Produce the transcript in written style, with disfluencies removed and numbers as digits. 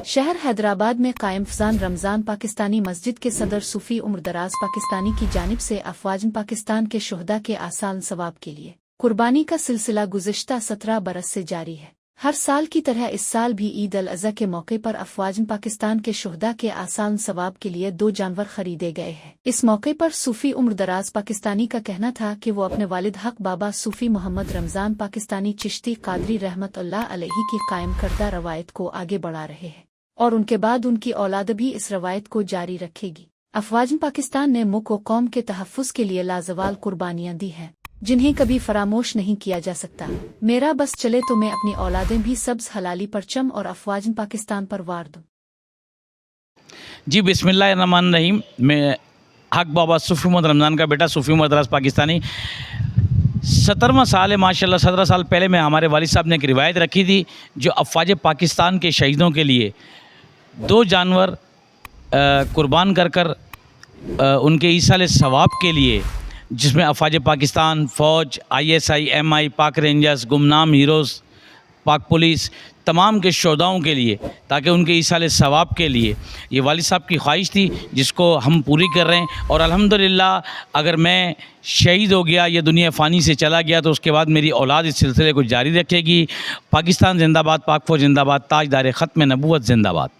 شہر حیدرآباد میں قائم فضان رمضان پاکستانی مسجد کے صدر صوفی عمر دراز پاکستانی کی جانب سے افواج پاکستان کے شہداء کے آسان ثواب کے لیے قربانی کا سلسلہ گزشتہ 17 برس سے جاری ہے۔ ہر سال کی طرح اس سال بھی عید الاضحیٰ کے موقع پر افواج پاکستان کے شہداء کے آسان ثواب کے لیے 2 جانور خریدے گئے ہیں۔ اس موقع پر صوفی عمر دراز پاکستانی کا کہنا تھا کہ وہ اپنے والد حق بابا صوفی محمد رمضان پاکستانی چشتی قادری رحمت اللہ علیہ کی قائم کردہ روایت کو آگے بڑھا رہے ہیں اور ان کے بعد ان کی اولاد بھی اس روایت کو جاری رکھے گی۔ افواج پاکستان نے ملک و قوم کے تحفظ کے لیے لازوال قربانیاں دی ہیں جنہیں کبھی فراموش نہیں کیا جا سکتا۔ میرا بس چلے تو میں اپنی اولادیں بھی سبز حلالی پرچم اور افواج پاکستان پر وار دوں۔ جی بسم اللہ الرحمن الرحیم۔ میں حق بابا صوفی محمد رمضان کا بیٹا صوفی محمد دراز پاکستانی 17واں سال ہے ماشاءاللہ۔ 17 سال پہلے میں ہمارے والد صاحب نے ایک روایت رکھی تھی جو افواج پاکستان کے شہیدوں کے لیے 2 جانور قربان کر ان کے ایصال ثواب کے لیے، جس میں افواج پاکستان، فوج، ISI، MI، پاک رینجرز، گمنام ہیروز، پاک پولیس، تمام کے شہداؤں کے لیے، تاکہ ان کے ایصال ثواب کے لیے یہ والد صاحب کی خواہش تھی جس کو ہم پوری کر رہے ہیں۔ اور الحمدللہ اگر میں شہید ہو گیا، یہ دنیا فانی سے چلا گیا، تو اس کے بعد میری اولاد اس سلسلے کو جاری رکھے گی۔ پاکستان زندہ باد، پاک فوج زندہ باد، تاجدار ختم نبوت زندہ باد۔